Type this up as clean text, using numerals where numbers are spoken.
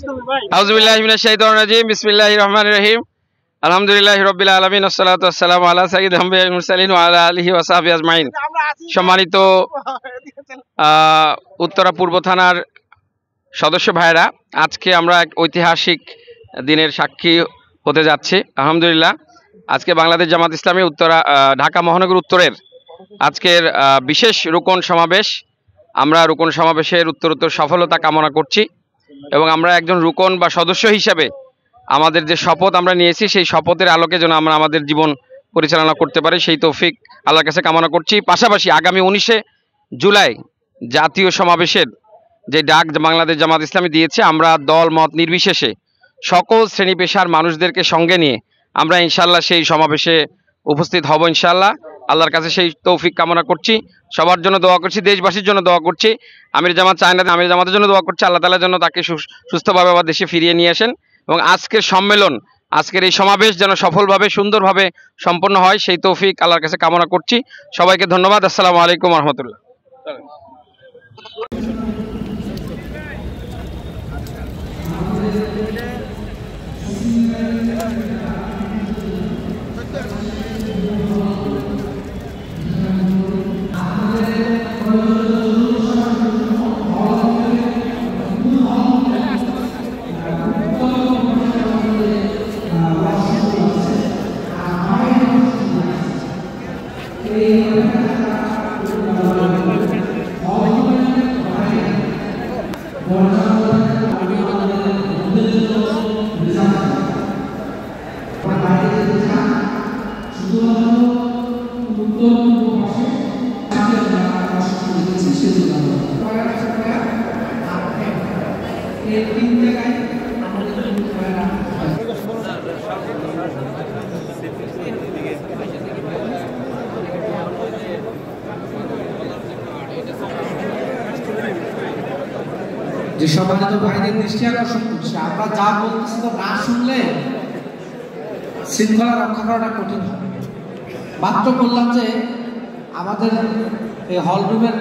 আউযুবিল্লাহি মিনাশ শাইতানির রাজিম। বিসমিল্লাহির রহমানির রহিম। আলহামদুলিল্লাহি রাব্বিল আলামিন ওয়াসসালাতু ওয়াসসালামু আলা সাইয়্যিদিল আমবিয়াল মুরসালিন ওয়া আলা আলিহি ওয়া সাহবিহি আজমাইন। সম্মানিত উত্তরা পূর্ব থানার সদস্য ভাইরা, আজকে আমরা এক ঐতিহাসিক দিনের সাক্ষী হতে যাচ্ছি। আলহামদুলিল্লাহ, আজকে বাংলাদেশ জামাত ইসলামী উত্তরা ঢাকা মহানগর উত্তরের আজকের বিশেষ রুকন সমাবেশ। আমরা রুকন সমাবেশের উত্তরোত্তর সফলতা কামনা করছি এবং আমরা একজন রুকন বা সদস্য হিসেবে আমাদের যে শপথ আমরা নিয়েছি সেই শপথের আলোকে যেন আমরা আমাদের জীবন পরিচালনা করতে পারি সেই তৌফিক আল্লাহর কাছে কামনা করছি। পাশাপাশি আগামী 19 জুলাই জাতীয় সমাবেশের যে ডাক বাংলাদেশ জামাত ইসলামী দিয়েছে, আমরা দল মত নির্বিশেষে সকল শ্রেণী পেশার মানুষদেরকে সঙ্গে নিয়ে আমরা ইনশাল্লাহ সেই সমাবেশে উপস্থিত হব ইনশাল্লাহ। আল্লাহর কাছে সেই তৌফিক কামনা করছি, সবার জন্য দোয়া করছি, দেশবাসীর জন্য দোয়া করছি। আমির জামাত চায় না, আমির জামাতের জন্য দোয়া করছি, আল্লাহ তাআলার জন্য তাকে সুস্থভাবে আবার দেশে ফিরিয়ে নিয়ে আসেন এবং আজকের সম্মেলন, আজকের এই সমাবেশ যেন সফলভাবে সুন্দরভাবে সম্পন্ন হয় সেই তৌফিক আল্লাহর কাছে কামনা করছি। সবাইকে ধন্যবাদ। আসসালামু আলাইকুম ওয়া রাহমাতুল্লাহ। যে সম্মানিত ভাইদের দৃষ্টি আকর্ষণ করছে, আমরা যা বলতেছি তো না শুনলে শৃঙ্খলা রক্ষা করাটা কঠিন হবে। মাত্র বললাম যে আমাদের এই হল রুমের